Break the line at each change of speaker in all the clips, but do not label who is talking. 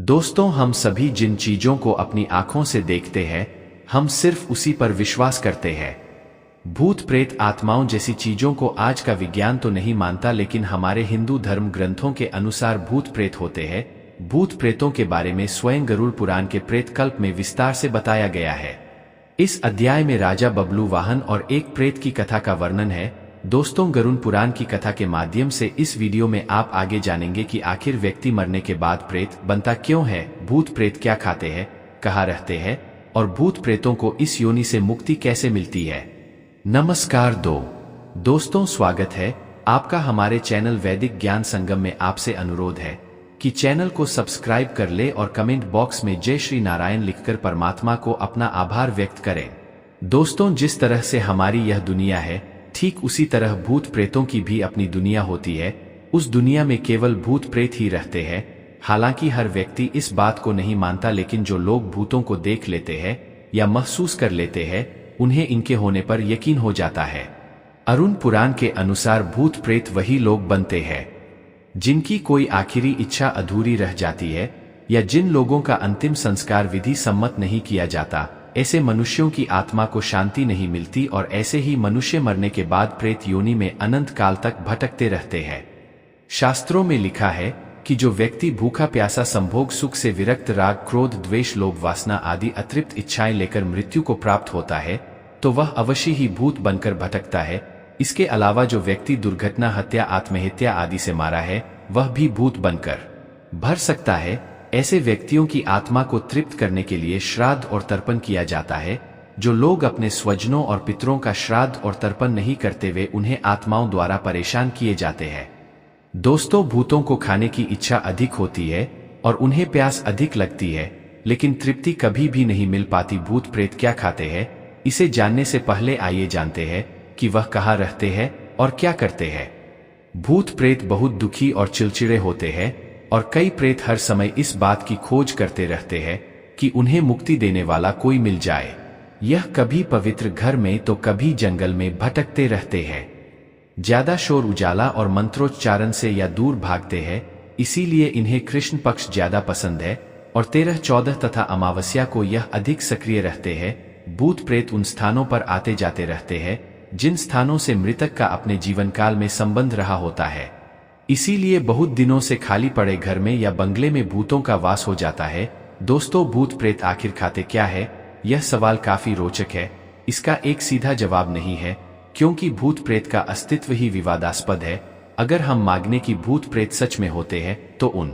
दोस्तों, हम सभी जिन चीजों को अपनी आंखों से देखते हैं, हम सिर्फ उसी पर विश्वास करते हैं। भूत प्रेत आत्माओं जैसी चीजों को आज का विज्ञान तो नहीं मानता, लेकिन हमारे हिंदू धर्म ग्रंथों के अनुसार भूत प्रेत होते हैं। भूत प्रेतों के बारे में स्वयं गरुड़ पुराण के प्रेत कल्प में विस्तार से बताया गया है। इस अध्याय में राजा बबलू वाहन और एक प्रेत की कथा का वर्णन है। दोस्तों, गरुड़ पुराण की कथा के माध्यम से इस वीडियो में आप आगे जानेंगे कि आखिर व्यक्ति मरने के बाद प्रेत बनता क्यों है, भूत प्रेत क्या खाते हैं, कहाँ रहते हैं और भूत प्रेतों को इस योनि से मुक्ति कैसे मिलती है। नमस्कार दोस्तों, स्वागत है आपका हमारे चैनल वैदिक ज्ञान संगम में। आपसे अनुरोध है कि चैनल को सब्सक्राइब कर ले और कमेंट बॉक्स में जय श्री नारायण लिखकर परमात्मा को अपना आभार व्यक्त करें। दोस्तों, जिस तरह से हमारी यह दुनिया है, ठीक उसी तरह भूत प्रेतों की भी अपनी दुनिया होती है। उस दुनिया में केवल भूत प्रेत ही रहते हैं। हालांकि हर व्यक्ति इस बात को नहीं मानता, लेकिन जो लोग भूतों को देख लेते हैं या महसूस कर लेते हैं, उन्हें इनके होने पर यकीन हो जाता है। अरुण पुराण के अनुसार भूत प्रेत वही लोग बनते हैं जिनकी कोई आखिरी इच्छा अधूरी रह जाती है, या जिन लोगों का अंतिम संस्कार विधि सम्मत नहीं किया जाता। ऐसे मनुष्यों की आत्मा को शांति नहीं मिलती और ऐसे ही मनुष्य मरने के बाद प्रेत योनि में अनंत काल तक भटकते रहते हैं। शास्त्रों में लिखा है कि जो व्यक्ति भूखा प्यासा संभोग सुख से विरक्त, राग क्रोध द्वेष लोभ वासना आदि अतृप्त इच्छाएं लेकर मृत्यु को प्राप्त होता है, तो वह अवश्य ही भूत बनकर भटकता है। इसके अलावा जो व्यक्ति दुर्घटना, हत्या, आत्महत्या आदि से मारा है, वह भी भूत बनकर भर सकता है। ऐसे व्यक्तियों की आत्मा को तृप्त करने के लिए श्राद्ध और तर्पण किया जाता है। जो लोग अपने स्वजनों और पितरों का श्राद्ध और तर्पण नहीं करते, वे उन्हें आत्माओं द्वारा परेशान किए जाते हैं। दोस्तों, भूतों को खाने की इच्छा अधिक होती है और उन्हें प्यास अधिक लगती है, लेकिन तृप्ति कभी भी नहीं मिल पाती। भूत प्रेत क्या खाते हैं, इसे जानने से पहले आइए जानते हैं कि वह कहाँ रहते हैं और क्या करते हैं। भूत प्रेत बहुत दुखी और चिड़चिड़े होते हैं और कई प्रेत हर समय इस बात की खोज करते रहते हैं कि उन्हें मुक्ति देने वाला कोई मिल जाए। यह कभी पवित्र घर में तो कभी जंगल में भटकते रहते हैं। ज्यादा शोर उजाला और मंत्रोच्चारण से या दूर भागते हैं, इसीलिए इन्हें कृष्ण पक्ष ज्यादा पसंद है और 13, 14 तथा अमावस्या को यह अधिक सक्रिय रहते हैं। भूत प्रेत उन स्थानों पर आते जाते रहते हैं जिन स्थानों से मृतक का अपने जीवन काल में संबंध रहा होता है। इसीलिए बहुत दिनों से खाली पड़े घर में या बंगले में भूतों का वास हो जाता है। दोस्तों, भूत प्रेत आखिर खाते क्या है, यह सवाल काफी रोचक है। इसका एक सीधा जवाब नहीं है, क्योंकि भूत प्रेत का अस्तित्व ही विवादास्पद है। अगर हम मांगने की भूत प्रेत सच में होते हैं, तो उन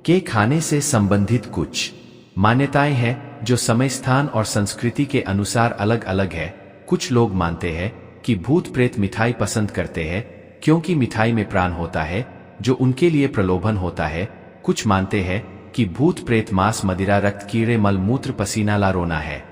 के खाने से संबंधित कुछ मान्यताएं हैं जो समय, स्थान और संस्कृति के अनुसार अलग अलग है। कुछ लोग मानते हैं कि भूत प्रेत मिठाई पसंद करते हैं, क्योंकि मिठाई में प्राण होता है जो उनके लिए प्रलोभन होता है। कुछ मानते हैं कि भूत प्रेत मांस, मदिरा, रक्त, कीड़े, मल मूत्र, पसीना ला रोना है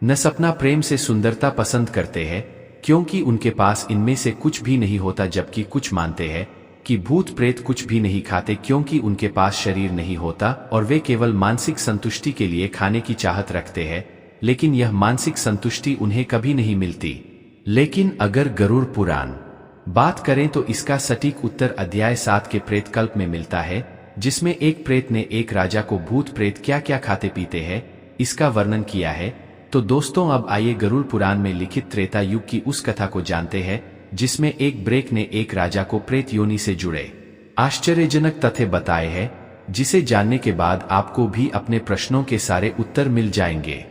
न सपना, प्रेम से सुंदरता पसंद करते हैं, क्योंकि उनके पास इनमें से कुछ भी नहीं होता। जबकि कुछ मानते हैं कि भूत प्रेत कुछ भी नहीं खाते, क्योंकि उनके पास शरीर नहीं होता और वे केवल मानसिक संतुष्टि के लिए खाने की चाहत रखते हैं, लेकिन यह मानसिक संतुष्टि उन्हें कभी नहीं मिलती। लेकिन अगर गरुड़ पुराण बात करें तो इसका सटीक उत्तर अध्याय 7 के प्रेत कल्प में मिलता है, जिसमें एक प्रेत ने एक राजा को भूत प्रेत क्या क्या खाते पीते हैं इसका वर्णन किया है। तो दोस्तों, अब आइए गरुड़ पुराण में लिखित त्रेता युग की उस कथा को जानते हैं, जिसमें एक ब्रेक ने एक राजा को प्रेत योनि से जुड़े आश्चर्यजनक तथ्य बताए हैं, जिसे जानने के बाद आपको भी अपने प्रश्नों के सारे उत्तर मिल जाएंगे।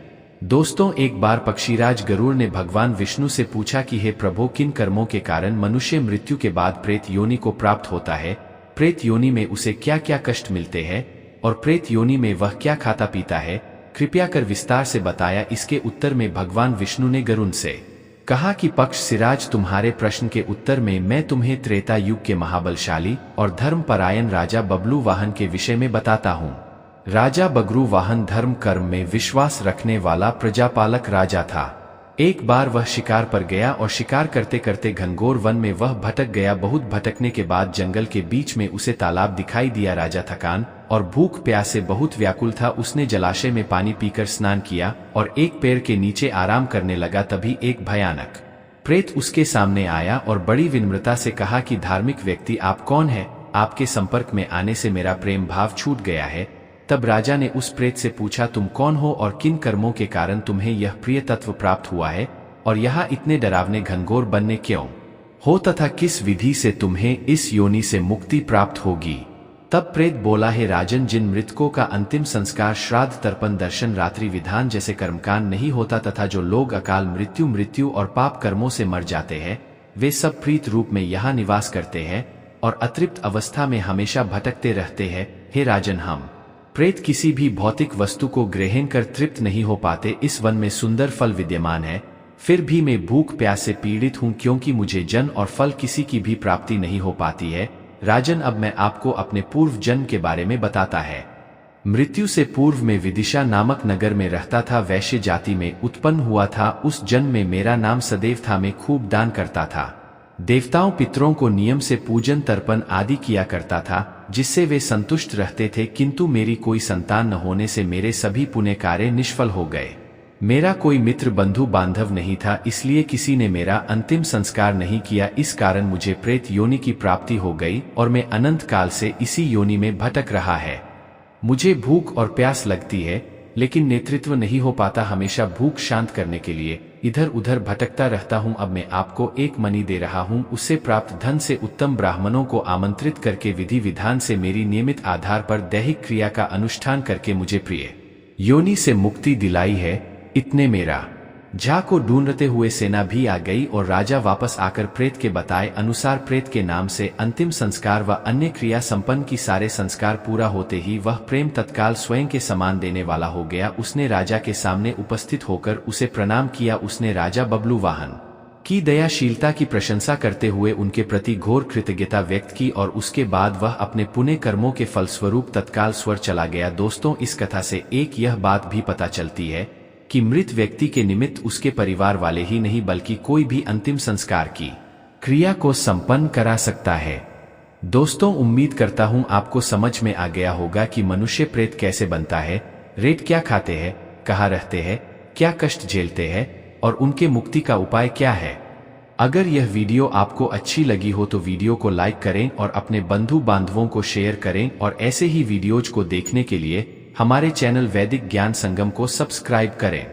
दोस्तों, एक बार पक्षीराज गरुड़ ने भगवान विष्णु से पूछा कि हे प्रभु, किन कर्मों के कारण मनुष्य मृत्यु के बाद प्रेत योनि को प्राप्त होता है, प्रेत योनि में उसे क्या क्या कष्ट मिलते हैं और प्रेत योनि में वह क्या खाता पीता है, कृपया कर विस्तार से बताया। इसके उत्तर में भगवान विष्णु ने गरुड़ से कहा कि पक्ष सिराज, तुम्हारे प्रश्न के उत्तर में मैं तुम्हें त्रेता युग के महाबलशाली और धर्मपरायण राजा बबलू वाहन के विषय में बताता हूँ। राजा बगरू वाहन धर्म कर्म में विश्वास रखने वाला प्रजापालक राजा था। एक बार वह शिकार पर गया और शिकार करते करते घनघोर वन में वह भटक गया। बहुत भटकने के बाद जंगल के बीच में उसे तालाब दिखाई दिया। राजा थकान और भूख प्यास से बहुत व्याकुल था। उसने जलाशय में पानी पीकर स्नान किया और एक पेड़ के नीचे आराम करने लगा। तभी एक भयानक प्रेत उसके सामने आया और बड़ी विनम्रता से कहा कि धार्मिक व्यक्ति, आप कौन है? आपके संपर्क में आने से मेरा प्रेम भाव छूट गया है। तब राजा ने उस प्रेत से पूछा, तुम कौन हो और किन कर्मों के कारण तुम्हें यह प्रिय तत्व प्राप्त हुआ है, और यहाँ इतने डरावने घनघोर बनने क्यों हो, तथा किस विधि से तुम्हें इस योनि से मुक्ति प्राप्त होगी। तब प्रेत बोला, हे राजन, जिन मृतकों का अंतिम संस्कार, श्राद्ध, तर्पण, दर्शन, रात्रि विधान जैसे कर्मकांड नहीं होता, तथा जो लोग अकाल मृत्यु और पाप कर्मों से मर जाते हैं, वे सब प्रीत रूप में यहाँ निवास करते हैं और अतृप्त अवस्था में हमेशा भटकते रहते हैं। हे राजन, हम प्रेत किसी भी भौतिक वस्तु को ग्रहण कर तृप्त नहीं हो पाते। इस वन में सुंदर फल विद्यमान है, फिर भी मैं भूख प्यास से पीड़ित हूँ, क्योंकि मुझे जन और फल किसी की भी प्राप्ति नहीं हो पाती है। राजन, अब मैं आपको अपने पूर्व जन्म के बारे में बताता है। मृत्यु से पूर्व में विदिशा नामक नगर में रहता था, वैश्य जाति में उत्पन्न हुआ था। उस जन्म में मेरा नाम सदैव था, मैं खूब दान करता था, देवताओं पितरों को नियम से पूजन तर्पण आदि किया करता था, जिससे वे संतुष्ट रहते थे। किंतु मेरी कोई संतान न होने से मेरे सभी पुण्य कार्य निष्फल हो गए। मेरा कोई मित्र बंधु बांधव नहीं था, इसलिए किसी ने मेरा अंतिम संस्कार नहीं किया। इस कारण मुझे प्रेत योनि की प्राप्ति हो गई और मैं अनंत काल से इसी योनि में भटक रहा है। मुझे भूख और प्यास लगती है, लेकिन नेतृत्व नहीं हो पाता। हमेशा भूख शांत करने के लिए इधर उधर भटकता रहता हूँ। अब मैं आपको एक मणि दे रहा हूँ, उससे प्राप्त धन से उत्तम ब्राह्मणों को आमंत्रित करके विधि विधान से मेरी नियमित आधार पर दैहिक क्रिया का अनुष्ठान करके मुझे प्रिय योनि से मुक्ति दिलाई है। इतने मेरा झा को ढूंढते हुए सेना भी आ गई और राजा वापस आकर प्रेत के बताए अनुसार प्रेत के नाम से अंतिम संस्कार व अन्य क्रिया संपन्न की। सारे संस्कार पूरा होते ही वह प्रेम तत्काल स्वयं के समान देने वाला हो गया। उसने राजा के सामने उपस्थित होकर उसे प्रणाम किया। उसने राजा बबलू वाहन की दयाशीलता की प्रशंसा करते हुए उनके प्रति घोर कृतज्ञता व्यक्त की और उसके बाद वह अपने पुण्य कर्मों के फलस्वरूप तत्काल स्वर चला गया। दोस्तों, इस कथा से एक यह बात भी पता चलती है कि मृत व्यक्ति के निमित्त उसके परिवार वाले ही नहीं बल्कि कोई भी अंतिम संस्कार की क्रिया को संपन्न करा सकता है। दोस्तों, उम्मीद करता हूं आपको समझ में आ गया होगा कि मनुष्य प्रेत कैसे बनता है, रेत क्या खाते हैं, कहाँ रहते हैं, क्या कष्ट झेलते हैं और उनके मुक्ति का उपाय क्या है। अगर यह वीडियो आपको अच्छी लगी हो तो वीडियो को लाइक करें और अपने बंधु बांधवों को शेयर करें और ऐसे ही वीडियोज को देखने के लिए हमारे चैनल वैदिक ज्ञान संगम को सब्सक्राइब करें।